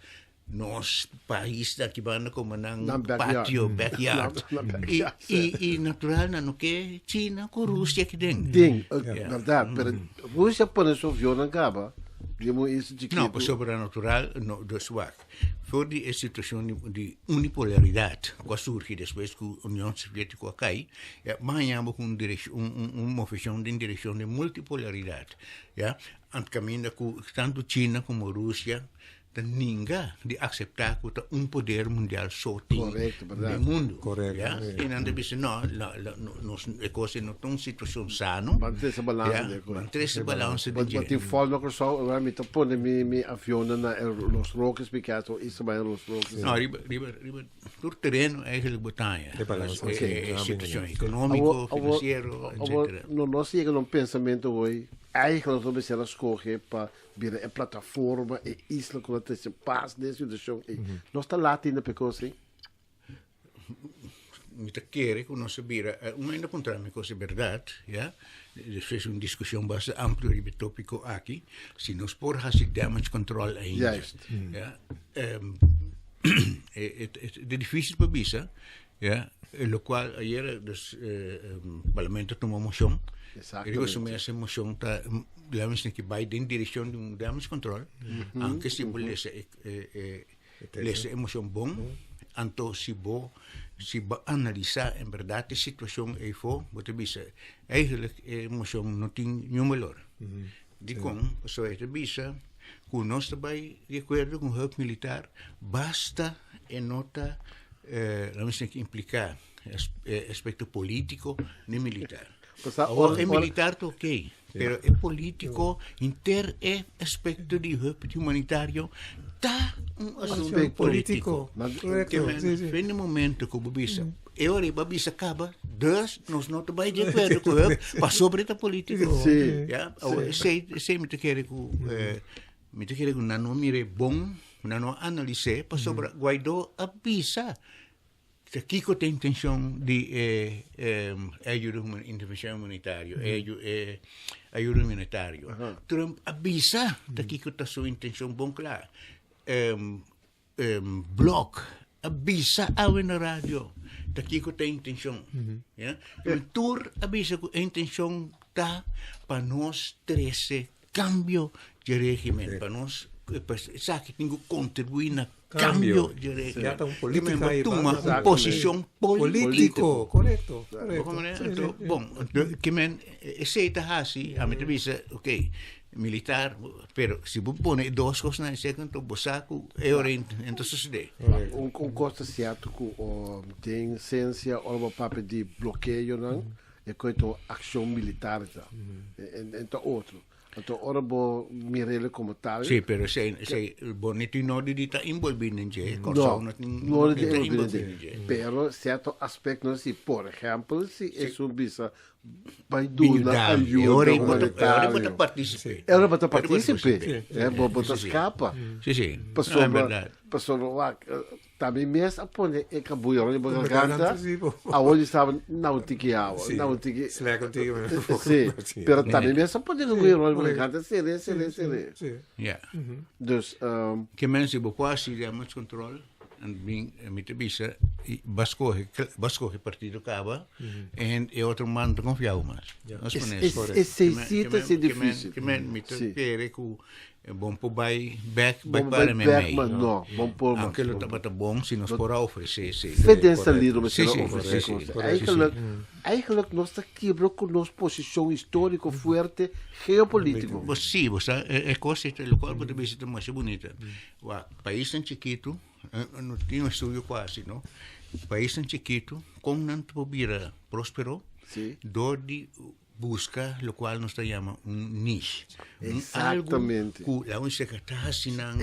Speaker 3: nos país daqui banda como nang patio, backyard. E natural na no que China com Rússia que tem.
Speaker 1: Verdade, pero Rússia põe seu avião na caba.
Speaker 3: Não, para sobrenatural, não, do swak. Voor die situação de unipolaridade, que surge depois que a União Soviética cai, mas há uma movimento em direção de multipolaridade. Ante caminho com tanto China como Rússia, ninguém de aceitar que poder mundial só tem no mundo.
Speaker 2: Correto.
Speaker 3: E não deve ser, não, é coisa não tem uma situação sana.
Speaker 1: Manter esse balanço.
Speaker 3: Manter esse balanço de
Speaker 1: jeito. Mas fala que só, me tá pondo mi avião na los rocas picato, isso vai nos rocas.
Speaker 3: Não, riba, do terreno eigenlijk batalha. Situação econômica, financeira, etc.
Speaker 1: Não chega num pensamento hoje. Eigenlijk hebben ze escolher para vir a plataforma e isla com a se paz desse situação. Nós está lá na pecosi.
Speaker 3: Muita querer que nós vira, ainda encontramos coisa verdade, já. Fez uma discussão bastante ampla sobre o tópico aqui. Se nós por fazer damage control ainda, já. É difícil para bisa, já. O qual ayer o parlamento tomou moção. Eu assumi essa moção tá, digamos que vai em direção de damage control, aunque se você essa emoção bom, então se analisar em verdade a situação aí for, você bisa, eigenlijk emoção não tem nenhum valor. De como, só é bisa, que nós também de acordo com o help militar, basta e nota, vamos ter que implicar aspecto político nem militar. É militar, ok, pero é político, é aspecto de humanitário, tá assunto político. Que no momento que o Babisa, a Babisa acaba, nós não estamos de acordo com ele, para sobre o político. Sei me te quer que não mire bom, não analise, para sobre Guaidó avisa. Aqui que tem intenção de intervenção humanitária, ajuda humanitária. Trump avisa daqui que está sua intenção bom claro. Block avisa na rádio daqui que tem intenção. Tour avisa que a intenção está para nós ter esse cambio de regime, para nós sabe que contribuir na cambio de regime. Uma posição político.
Speaker 2: Correto.
Speaker 3: Bom, que men aceita assim, a minha vista, ok, militar, pero se você põe duas coisas na segundo, você é orientado, então sucede.
Speaker 1: Costa certo que tem ciência ou papel de bloqueio, não? É coisa ação militar, então outro. Então, ora bo mirele como tal.
Speaker 3: Sì, pero se bonito non di ta involvente,
Speaker 1: não de involvente. Pero certo aspecto não se, por exemplo, se é um bisa vai doar ajuda humanitária.
Speaker 3: Ora para participar.
Speaker 1: Ora para participar. É bom para escapa.
Speaker 3: Sim.
Speaker 1: Pessoa também mesmo aponte e cabuio de garganta. Aonde estava não tinha água, não tinha. Sim, pero também mesmo aponte cabuio de garganta, seré.
Speaker 3: Ja.
Speaker 1: Dus
Speaker 3: que mensen bepassen damage control en met de bisa bascoge partido acaba en outro man te confiava mais.
Speaker 1: É difícil.
Speaker 3: Que men met pere ku bom po back para mim.
Speaker 1: Não, bom por
Speaker 3: anche lo tapata bom se nos por oferecer.
Speaker 1: Fedença líder mas oferecer. Eigenlijk nós está quebrou com nossa posição histórica forte geopolítico.
Speaker 3: Sim, é coisa que o qual pode ser mais bonita. O país tão chiquito, não tem um estudo quase, não? País tão chiquito, como não pode próspero, de busca lo cual nos llama un niche.
Speaker 1: Exactamente.
Speaker 3: Algo que la única que está haciendo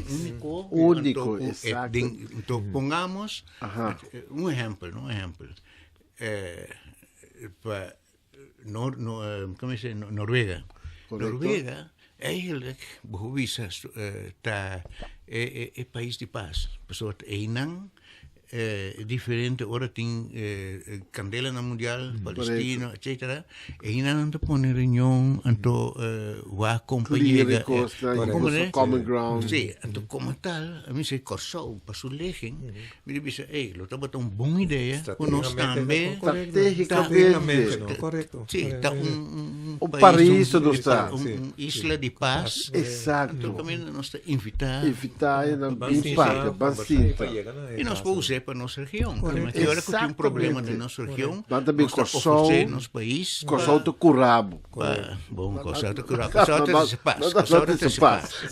Speaker 1: único. Exacto.
Speaker 3: Entonces, pongamos un ejemplo, ¿cómo se dice? Noruega.
Speaker 1: Correcto.
Speaker 3: Noruega, eigenlijk, behoorlijk, está país de paz. Pessoa einang diferente, ora tem Candela na Mundial, Palestina, etc. E ainda não te põe reunião, então vai acompanhar.
Speaker 1: Common ground.
Speaker 3: Sim, então como tal, a mim se corso, passo legem, me diz, lo estava tão boa ideia, nós também.
Speaker 1: Estrategicamente.
Speaker 2: Correto.
Speaker 3: Sim, está
Speaker 1: O país do Estado.
Speaker 3: Isla de paz.
Speaker 1: Exato.
Speaker 3: Então também nós invitar.
Speaker 1: Evitar impacto, bastante.
Speaker 3: E nós podemos usar para a nossa região. Porque agora que tem um problema na nossa região,
Speaker 1: Mas também
Speaker 3: nós oferecer nosso país.
Speaker 1: Corsol do curabo.
Speaker 3: Bom, corsol do curabo. Corsol de paz. Corsol de paz.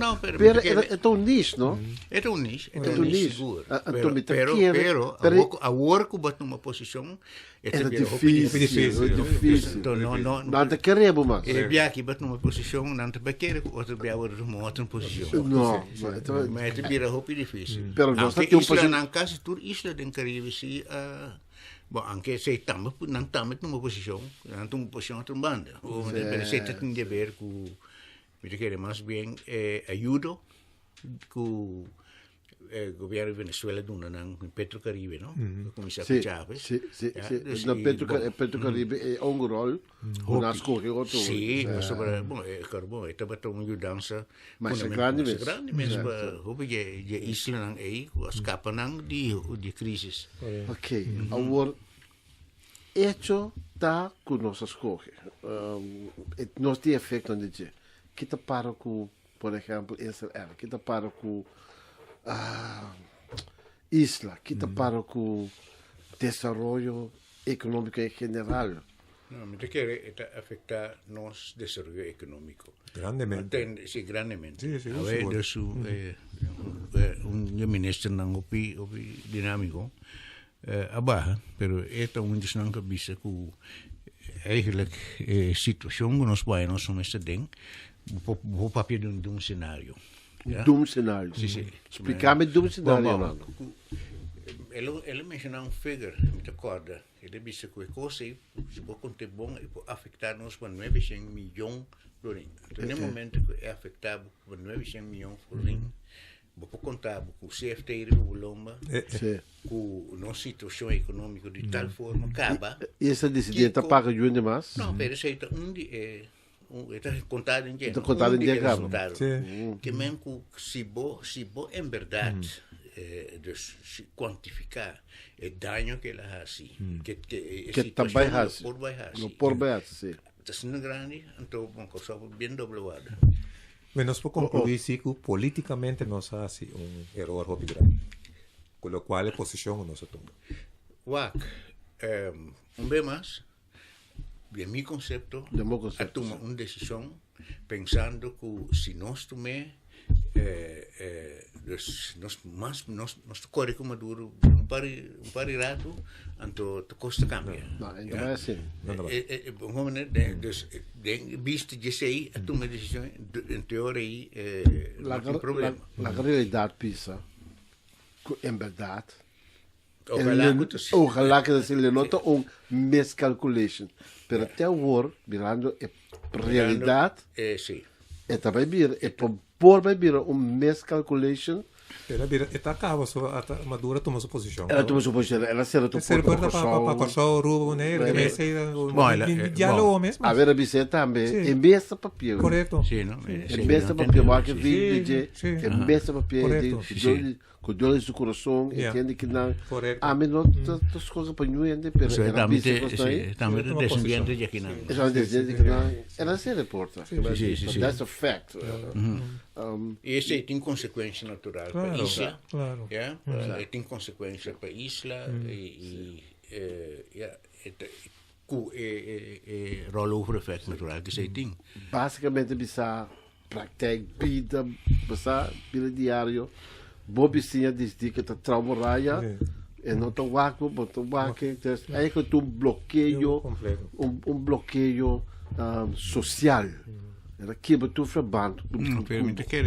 Speaker 3: Não,
Speaker 1: pero é tão nicho, não?
Speaker 3: É tão nicho. É tão
Speaker 1: nicho.
Speaker 3: seguro.
Speaker 1: Pero
Speaker 3: agora que bate numa posição,
Speaker 1: é difícil.
Speaker 3: Então,
Speaker 1: não te queremos mais.
Speaker 3: E aqui bate numa posição, não te quer outro beaver numa outra posição.
Speaker 1: Não,
Speaker 3: mas te vira roupa difícil.
Speaker 1: Pero nós
Speaker 3: Anche
Speaker 1: temos
Speaker 3: isla na casa tudo isla den Caribe se bom, anche se estamos não estamos numa posição, não numa posição outra banda. Ou se tem de ver com me quer mais bem ajuda com governo de Venezuela dona nang Petrocaribe, no? Comissário Chávez.
Speaker 1: Sim. Na Petrocaribe é um rol, nós corremos outro.
Speaker 3: Sim, sobre bom, carbon, estava tão mudança,
Speaker 1: mas grande
Speaker 3: mesmo, houve de isla nang aí, escapa nang de crises.
Speaker 1: Ok, agora hecho tá com nossas coisas. Nós tem efeito onde dizer que tá para com, por exemplo, Israel, que tá para com isla, que está para o desenvolvimento econômico em geral.
Speaker 3: Não, me quer afetar nosso desenvolvimento econômico.
Speaker 2: Grandemente.
Speaker 3: Sim, grandemente.
Speaker 2: Sim,
Speaker 3: a ver, isso ministro não opi dinâmico a barra, pero é um desnão que bisa que eigenlijk situação que nós bairros somos tem, o papel de um cenário.
Speaker 1: Doom cenário.
Speaker 3: Sim.
Speaker 1: Explicar-me doom cenário, não.
Speaker 3: Ele mencionou figure, me recorda. Ele disse que a coisa, se for conter bom, pode afetar nos para 900 milhões de dólares. Então, no momento que é afetado por 900 milhões de dólares, vou contar com o CFT e o Lomba, com a nossa situação econômica de tal forma, acaba.
Speaker 1: E essa decisão está paga de onde mais?
Speaker 3: Não, mas isso é está contado em dinheiro.
Speaker 1: Está contado em dinheiro.
Speaker 3: Que mesmo se bo em verdade de quantificar o dano que ela faz,
Speaker 1: que também faz, por baixo, sim.
Speaker 3: Está sendo grande, então uma coisa bem dobrada.
Speaker 2: Mas nós podemos concluir que politicamente nós fazemos erro muito grande, com o qual a posição nós tomamos.
Speaker 3: Vez mais, de meu conceito, a tomar uma decisão pensando que se nós tomamos nós corre como duro pari rato então a costa cambia.
Speaker 1: Não, ainda vai assim.
Speaker 3: Visto de sei a tomar decisão em teoria não tem problema.
Speaker 1: Na realidade pisa em verdade
Speaker 3: ojalá
Speaker 1: que se le nota miscalculation, pero até agora virando realidade é também vira por vir miscalculation.
Speaker 2: Ela está acaba só a madura toma sua posição.
Speaker 1: Ela toma sua posição, ela será tu
Speaker 2: para cortar o rubo nele, que ser diálogo mesmo.
Speaker 1: A ver a biceta também, em vez de papel.
Speaker 2: Correto.
Speaker 3: Sim, não.
Speaker 1: Em vez de papel, mas que vem de, em vez de papel de com dores do coração, entende que não. A mim não as coisas para mim ainda, pero ela biceta
Speaker 3: também descendente de aqui não.
Speaker 1: Ela descendente que não. Ela se reporta.
Speaker 3: Sim.
Speaker 1: That's a fact.
Speaker 3: E isso tem consequência natural para a isla.
Speaker 2: Claro.
Speaker 3: Tem consequência para a isla e rollover effect natural que você tem.
Speaker 1: Basicamente, bisa praktijk vida, bisa bila diário, bobicinha desde que tá trauma raya, e não tão waco, botou waco, aí que tu bloqueio, bloqueio social. Era que tu verband.
Speaker 3: Não, pero me te quer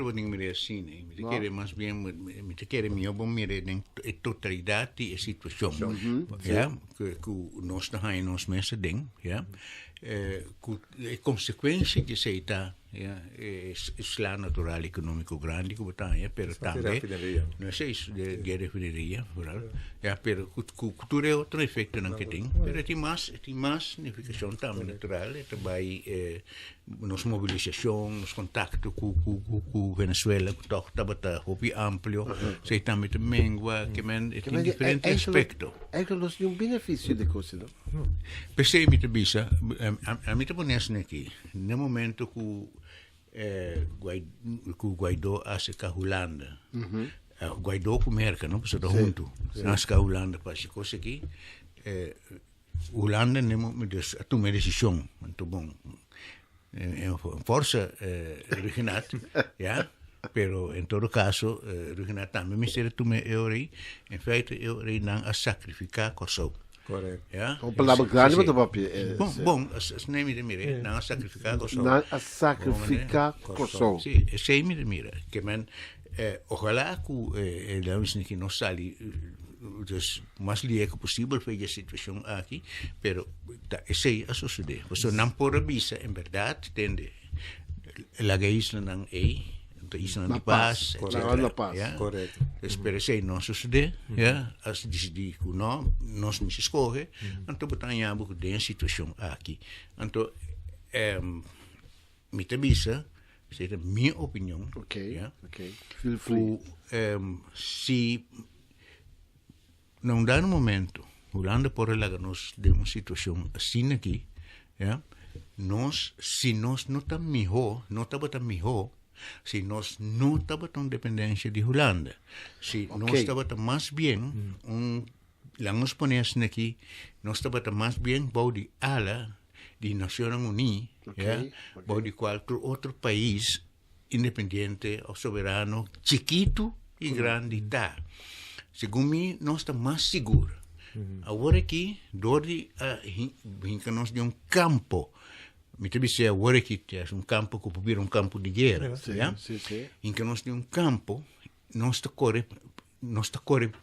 Speaker 3: what me assim, me te quer mais bem, me te quer me bom me a totalidade da situação, que nós não há nós mesmo deng, que a consequência que se está Isla natural económico grande que Botania, pero también no sé de refinería, pero cultura é outro efeito não que tem, pero tem mais significação também natural, também nos mobilização, nos contactos com Venezuela, que está hobby amplo, sei também mengua, que tem diferentes aspectos.
Speaker 1: É que nós temos um benefício de coisa, não?
Speaker 3: Pensei me bisa, a mim te pones aqui, no momento que Guaidó hace com a Holanda. Guaidó com Merkel, não? Pessoal junto. Nós com a Holanda para se conseguir. Holanda a tomar decisão, muito bom. Força Reginat, ja. Pero em todo caso, Reginat também me serve tomar em feito eu não a sacrificar Kosovo.
Speaker 2: Correto.
Speaker 3: Ja?
Speaker 1: Een palavra grande, mas papi.
Speaker 3: Bom, nem me mira, não a sacrificar Kosovo.
Speaker 1: Não a sacrificar Kosovo.
Speaker 3: Sim, sei me mira, que man, ojalá que que não sale mais lieco possível para a situação aqui, pero sei a suceder. Você não pode avisar, em verdade, entende? A isla não é. Isla de paz,
Speaker 1: etc.
Speaker 2: Correto.
Speaker 3: Espero que não suceder, as decidir que não se escolhe, então botamos a situação aqui. Então, me avisa, essa é a minha opinião.
Speaker 1: Ok. Feel free.
Speaker 3: Se não dá no momento, Holanda pode largar-nos de uma situação assim aqui, se nós não estamos melhor, se nós não estamos tão dependentes de Holanda, se nós estamos mais bem, lá nos ponemos aqui, nós estamos mais bem, de ala de Nações Unidas, de qualquer outro país independente ou soberano, chiquito e grande, tá. Segundo mim, nós estamos mais seguros. Agora aqui, nós de um campo. Me disse agora que é um campo que pode um campo de guerra,
Speaker 1: sim.
Speaker 3: Em que nós temos um campo, nós está corre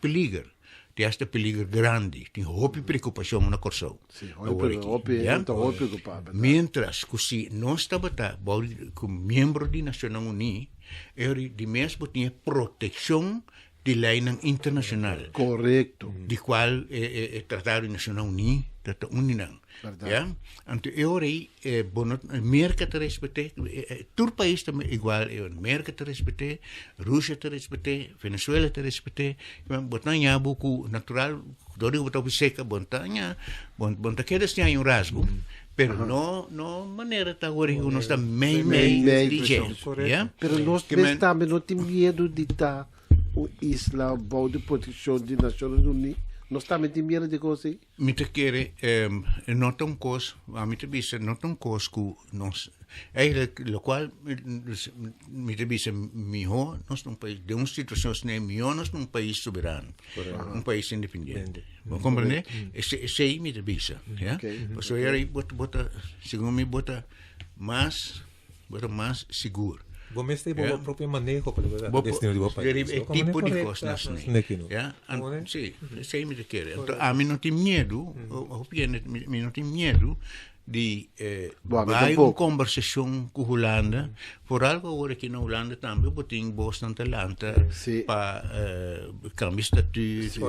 Speaker 3: peligro, tem esta peligro grande, tem roupa e preocupação na corção.
Speaker 1: Roupa preocupado.
Speaker 3: Mientras que se nós estamos como membro da Nações Unidas, de mesmo tinha proteção de lei internacional.
Speaker 1: Correto.
Speaker 3: De qual é Tratado Nacional Unido, Tratado União. Então, eu aí, América te respeite, todo país também igual, América te respeite, Rússia te respeite, Venezuela te respeite, botanya buku natural, dori botar seca, botanya, bonta queda se tem um rasgo. Pero no maneira tá agora que nós está meio digente,
Speaker 1: Pero nós também não temos medo de estar o isla de proteção de Nações Unidas. Nós também temos medo de coisa.
Speaker 3: Me te quer não tão coisa, a mim te disse não tão coisa que nós o qual me te disse melhor nós num país de uma situação assim melhor nós num país soberano, país independente. Vou compreender? Esse aí me te disse, Mas eu aí bota segundo me bota mais seguro.
Speaker 2: Bom, mas tem o próprio manejo para o destino do país.
Speaker 3: É tipo de coisa, Sim, sei me quer. Então, a mim não tem medo, não tem medo de vai uma conversação com a Holanda, por algo agora aqui na Holanda também botem Boston Atlanta para câmbio de estatuto,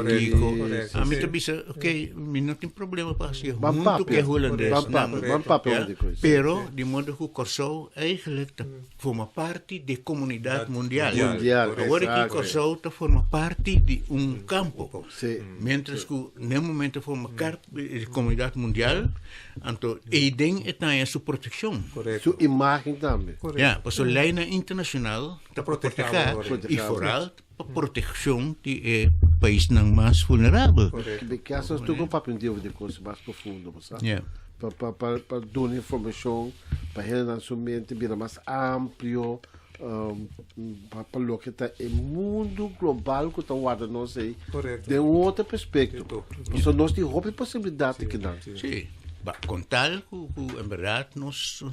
Speaker 3: a mim também ok, não tem problema para ser muito que é holandês, pero de modo que o Kosovo eigenlijk forma parte da comunidade mundial. Agora que Kosovo forma parte de campo, mientras que no momento forma parte da comunidade mundial, então e tem a sua proteção.
Speaker 1: Sua imagem também.
Speaker 3: Porque a lei internacional está protegida e fora a proteção de país não mais vulnerável.
Speaker 1: Porque essas tu com papel de coisa mais profunda, sabe? Para dar informação, para relacionamento vira mais amplo, para o que está o mundo global que está guardando nós aí, de outra perspectiva. Então nós temos outra possibilidade que não.
Speaker 3: Sim. Com tal que, em verdade, nós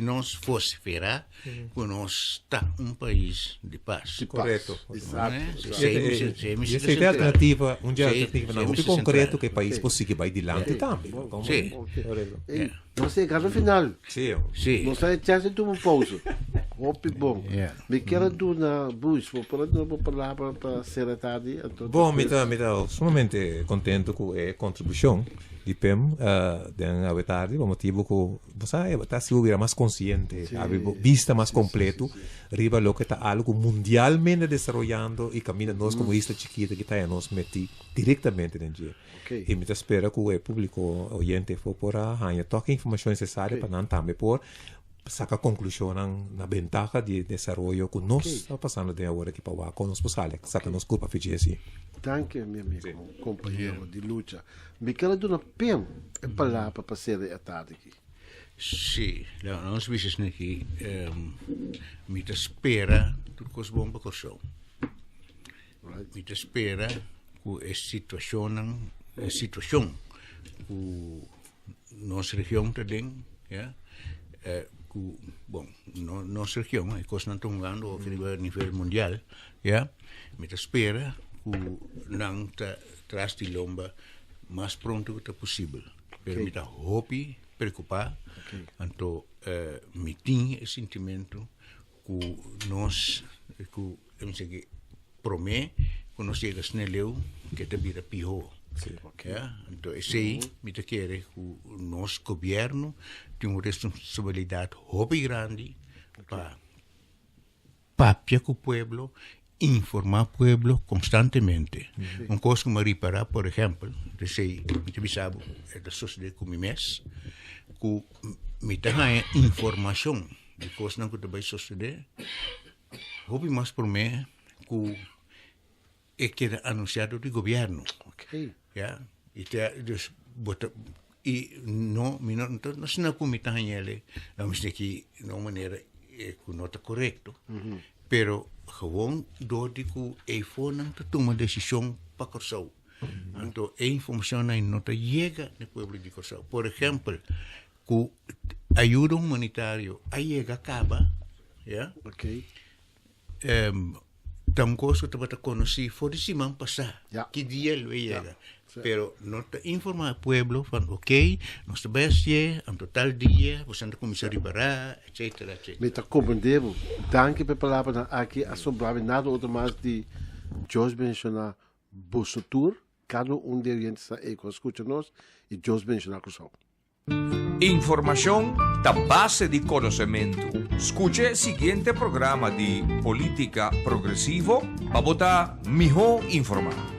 Speaker 3: nós vociferar que nós está país de paz.
Speaker 2: Correto.
Speaker 1: Exato.
Speaker 2: Essa é a alternativa, alternativa não, muito concreto que o país consiga ir adiante também.
Speaker 3: Sim.
Speaker 1: Nós chegamos no final.
Speaker 2: Sim.
Speaker 1: Nós temos chance de uma pausa. Hope bom. Me quero do na bus, vou falar para ser a tarde.
Speaker 2: Bom, me está sumamente contente com a contribuição de PEM da tarde, por motivo que você está se ouvir mais consciente, vista mais completo, arriba lo que está algo mundialmente desarrollando e caminha nós como isla chiquita que está a nos meter diretamente dentro. E me espera que o público oyente for por a toque informação necessária para não também por sacar conclusão na ventaja de desenvolvimento que nós está passando de agora aqui para o com nos posales, saca nos culpa fiji assim.
Speaker 1: Danke, meu amigo, companheiro de luta. Me quero do na PEM é para passear a tarde aqui.
Speaker 3: Sim, nós vimos aqui, me espera tudo coisa bom para o show. Me espera que a situação que nossa região também, bom, nossa região, é coisa não estão ganhando a nível mundial, me espera que não traz de lomba mais pronto que possível. Pero me hope preocupar, então me tem esse sentimento que nós, que promete que nós chegamos nele que te vira pior. Então, esse aí, me quer que o nosso governo tem uma responsabilidade muito grande para papiar com o povo, informar o povo constantemente. Uma coisa que me reparar, por exemplo, eu sei, me sabe, é da sociedade como mês, que me tem informação de coisas que também sociedade, houve mais por mim que é que era anunciado do governo. E não se não comita ele, não me que de uma maneira que não está correto. Pero gewoon door die ku iPhone te tomar decisão para Corsão. Então a informação não está chega no povo de Corsão. Por exemplo, que ajuda humanitária aí acaba, tão coisa que você conheci foi de semana passada, que dia ele chega. Pero não te informar o povo, van ok, nós estamos em total dia, você não começar a reparar, etc.
Speaker 1: Me está compreendendo. Danke pela palavra aqui, assombrado nada outro mais de Jos mencionar Bosutur, cada de eles está aí que escuta nós e Jos mencionar Corsão.
Speaker 4: Información da base de conocimiento. Escuche el siguiente programa de Política Progresivo para votar mejor informado.